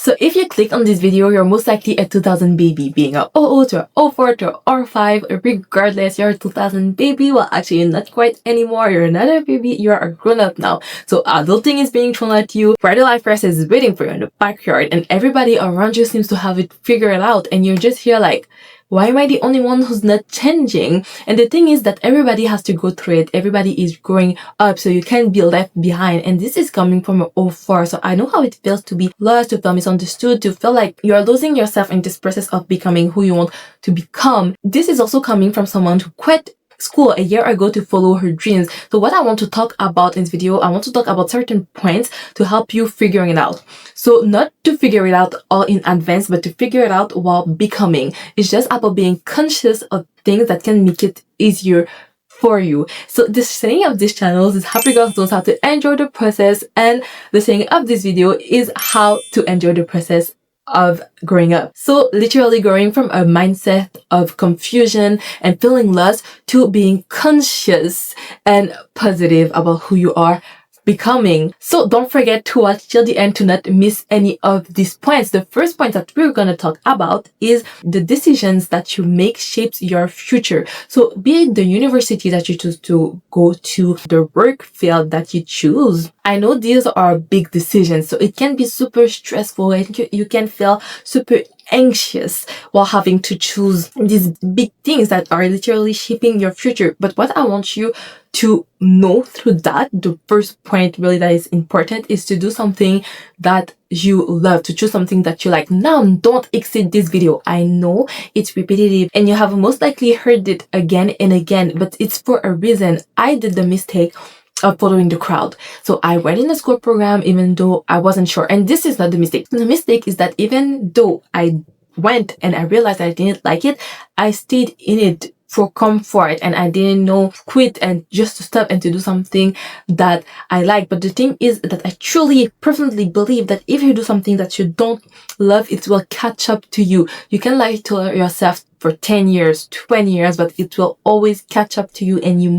So if you click on this video, you're most likely a 2000 baby, being a 00 to a 04 to a 05, regardless, you're a 2000 baby. Well, actually, you're not quite anymore. You're not a baby, you're a grown-up now. So adulting is being thrown at you, quarter life crisis is waiting for you in the backyard, and everybody around you seems to have it figured out, and you're just here like, why am I the only one who's not changing? And the thing is that everybody has to go through it. Everybody is growing up, so you can't be left behind. And this is coming from an 04. So I know how it feels to be lost, to feel misunderstood, to feel like you're losing yourself in this process of becoming who you want to become. This is also coming from someone who quit school a year ago to follow her dreams. So what I want to talk about in this video, I want to talk about certain points to help you figuring it out. So not to figure it out all in advance, but to figure it out while becoming. It's just about being conscious of things that can make it easier for you. So the saying of this channel is happy girls knows how to enjoy the process, and the saying of this video is how to enjoy the process of growing up. So literally going from a mindset of confusion and feeling lost to being conscious and positive about who you are becoming. So don't forget to watch till the end to not miss any of these points. The first point that we're going to talk about is the decisions that you make shapes your future. So be it the university that you choose to go to, the work field that you choose. I know these are big decisions, so it can be super stressful and you can feel super anxious while having to choose these big things that are literally shaping your future. But what I want you to know through that, the first point really that is important, is to do something that you love, to choose something that you like. Now, don't exit this video. I know it's repetitive and you have most likely heard it again and again, but it's for a reason. I did the mistake of following the crowd. So I went in a school program even though I wasn't sure. And this is not the mistake. The mistake is that even though I went and I realized I didn't like it, I stayed in it for comfort and I didn't know quit and just to stop and to do something that I like. But the thing is that I truly personally believe that if you do something that you don't love, it will catch up to you. You can lie to yourself for 10 years, 20 years, but it will always catch up to you, and you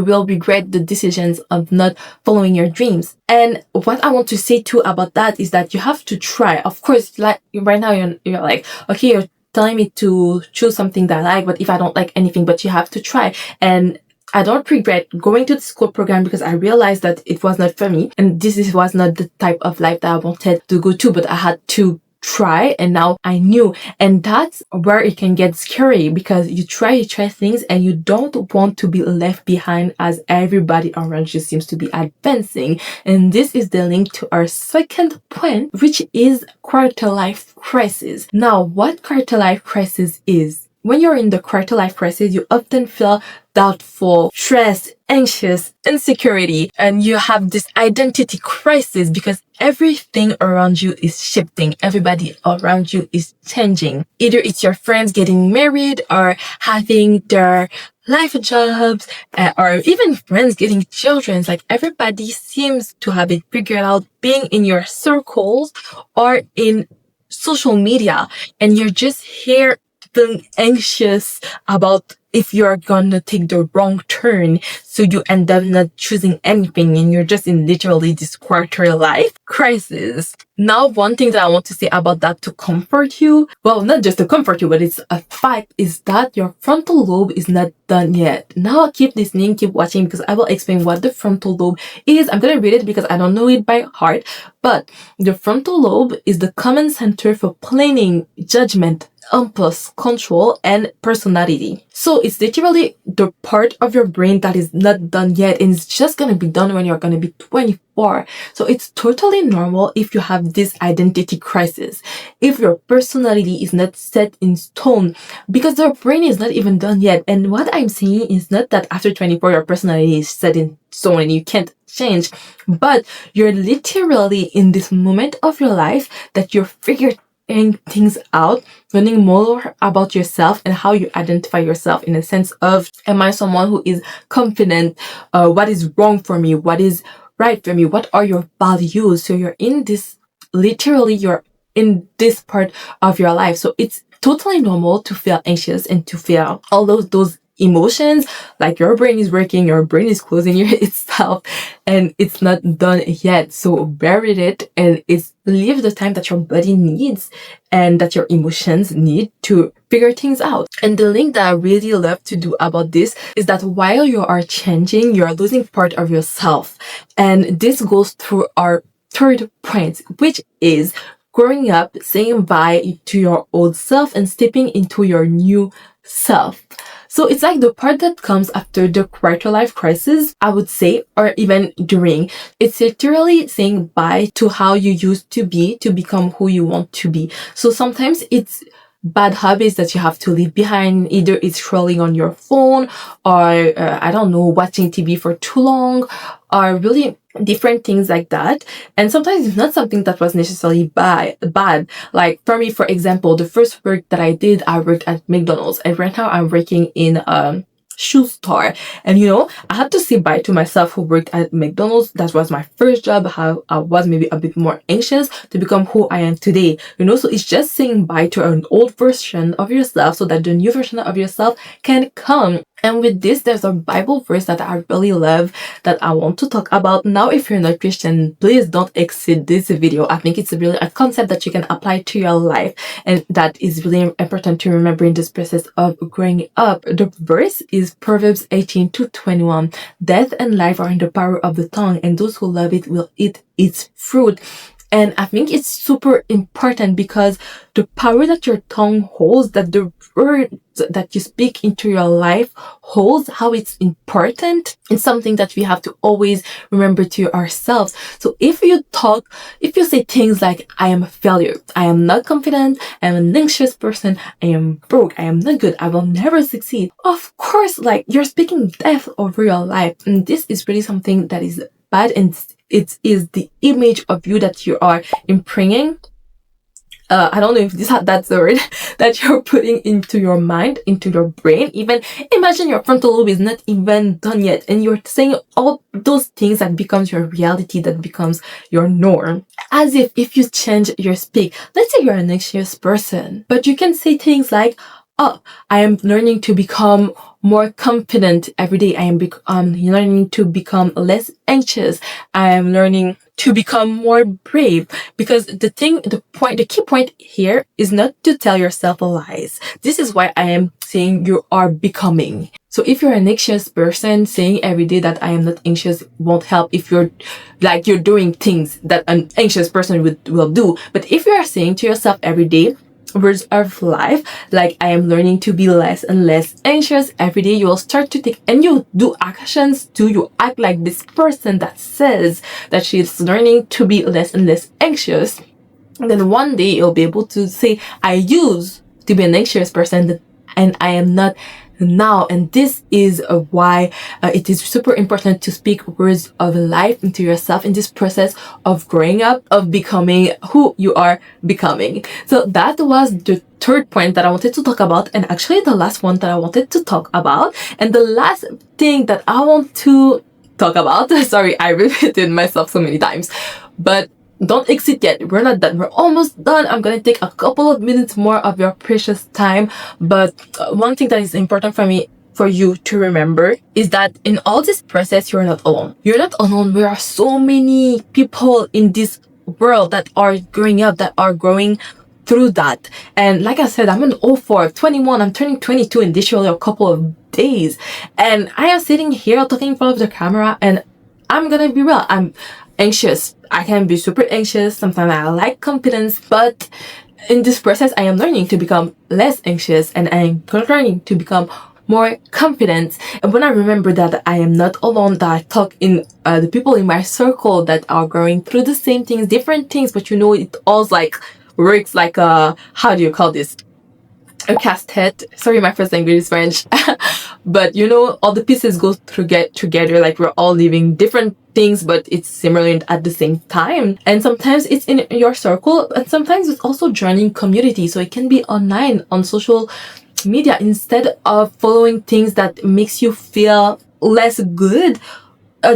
will regret the decisions of not following your dreams. And what I want to say too about that is that you have to try. Of course, like right now you're like, okay, you're telling me to choose something that I like, but if I don't like anything, but you have to try. And I don't regret going to the school program because I realized that it was not for me. And was not the type of life that I wanted to go to, but I had to try, and now I knew. And that's where it can get scary, because you try things and you don't want to be left behind as everybody around you seems to be advancing. And this is the link to our second point, which is quarter life crisis. Now, what quarter life crisis is? When you're in the quarter life crisis, you often feel doubtful, stressed, anxious, insecurity, and you have this identity crisis because everything around you is shifting. Everybody around you is changing. Either it's your friends getting married or having their life jobs, or even friends getting children. Like everybody seems to have it figured out, being in your circles or in social media, and you're just here feeling anxious about if you're gonna take the wrong turn, so you end up not choosing anything and you're just in literally this quarter life crisis. Now, one thing that I want to say about that to comfort you, well, not just to comfort you, but it's a fact, is that your frontal lobe is not done yet. Now, keep listening, keep watching, because I will explain what the frontal lobe is. I'm gonna read it because I don't know it by heart, but the frontal lobe is the command center for planning, judgment, impulse control, and personality. So it's literally the part of your brain that is not done yet, and it's just gonna be done when you're gonna be 24. So it's totally normal if you have this identity crisis, if your personality is not set in stone, because your brain is not even done yet. And what I'm saying is not that after 24 your personality is set in stone and you can't change, but you're literally in this moment of your life that you're figuring things out, learning more about yourself and how you identify yourself, in a sense of, am I someone who is confident? What is wrong for me? What is right for me? What are your values? So you're in this, literally you're in this part of your life. So it's totally normal to feel anxious and to feel all those emotions, like your brain is working, your brain is closing itself, and it's not done yet. So bear with it, and it's leave the time that your body needs and that your emotions need to figure things out. And the link that I really love to do about this is that while you are changing, you are losing part of yourself. And this goes through our third point, which is growing up, saying bye to your old self and stepping into your new self. So it's like the part that comes after the quarter life crisis, I would say, or even during. It's literally saying bye to how you used to be to become who you want to be. So sometimes it's bad habits that you have to leave behind. Either it's scrolling on your phone or, I don't know, watching TV for too long, or really different things like that. And sometimes it's not something that was necessarily bad. Like for me, for example, the first work that I did, I worked at McDonald's, and right now I'm working in shoe store. And I had to say bye to myself who worked at McDonald's. That was my first job. How I was maybe a bit more anxious to become who I am today. So it's just saying bye to an old version of yourself so that the new version of yourself can come. And with this, there's a Bible verse that I really love that I want to talk about. Now, if you're not Christian, please don't exit this video. I think it's really a concept that you can apply to your life, and that is really important to remember in this process of growing up. The verse is Proverbs 18:21. Death and life are in the power of the tongue, and those who love it will eat its fruit. And I think it's super important because the power that your tongue holds, that the words that you speak into your life holds, how it's important, it's something that we have to always remember to ourselves. So if you say things like, I am a failure, I am not confident, I am an anxious person, I am broke, I am not good, I will never succeed. Of course, like, you're speaking death over your life. And this is really something that is bad, and it is the image of you that you are imprinting. I don't know if that's the word that you're putting into your mind, into your brain. Even imagine your frontal lobe is not even done yet, and you're saying all those things that becomes your reality, that becomes your norm. As if you change your speak. Let's say you're an anxious person, but you can say things like, oh, I am learning to become more confident every day. I am learning to become less anxious. I am learning to become more brave. Because the key point here is not to tell yourself lies. This is why I am saying you are becoming. So if you're an anxious person, saying every day that I am not anxious won't help if you're doing things that an anxious person will do. But if you are saying to yourself every day, words of life, like I am learning to be less and less anxious every day, you will start to take, and you do actions too. You act like this person that says that she's learning to be less and less anxious. And then one day you'll be able to say, I used to be an anxious person and I am not now. And this is why it is super important to speak words of life into yourself in this process of growing up, of becoming who you are becoming. So that was the third point that I wanted to talk about, and actually the last one that I wanted to talk about. And the last thing that I want to talk about, sorry, I repeated myself so many times, but don't exit yet. We're not done. We're almost done. I'm gonna take a couple of minutes more of your precious time. But one thing that is important for you to remember is that in all this process, you're not alone. You're not alone. There are so many people in this world that are growing up, that are growing through that. And like I said, I'm an 04, 21. I'm turning 22 in literally a couple of days. And I am sitting here talking in front of the camera, and I'm gonna be real. I'm anxious. I can be super anxious. Sometimes I lack confidence, but in this process, I am learning to become less anxious, and I am learning to become more confident. And when I remember that I am not alone, that I talk in the people in my circle that are going through the same things, different things, but it all works like how do you call this? A casse-tête. Sorry, my first language is French. But all the pieces go together, like we're all living different things, but it's similar at the same time. And sometimes it's in your circle, and sometimes it's also joining community. So it can be online, on social media, instead of following things that makes you feel less good.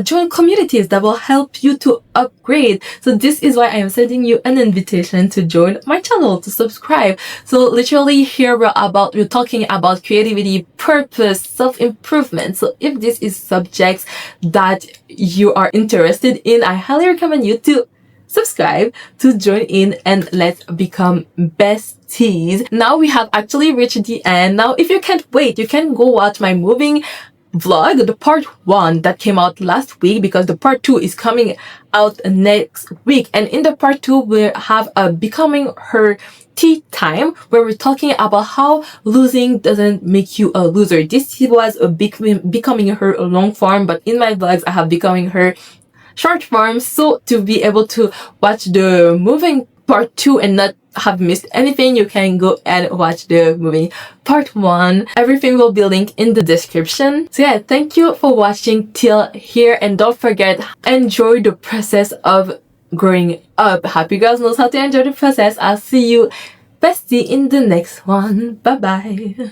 join communities that will help you to upgrade. So this is why I am sending you an invitation to join my channel, to subscribe. So literally here we're talking about creativity, purpose, self-improvement. So if this is subjects that you are interested in, I highly recommend you to subscribe, to join in, and let's become besties. Now we have actually reached the end. Now if you can't wait, you can go watch my moving vlog, the part 1 that came out last week, because the part 2 is coming out next week. And in the part 2 we have a becoming her tea time, where we're talking about how losing doesn't make you a loser. This was a becoming her long form, but in my vlogs I have becoming her short form. So to be able to watch the moving part 2 and not have missed anything, you can go and watch the movie part 1. Everything will be linked in the description. So yeah, thank you for watching till here, and don't forget, enjoy the process of growing up. Happy girls knows how to enjoy the process. I'll see you bestie in the next one. Bye bye.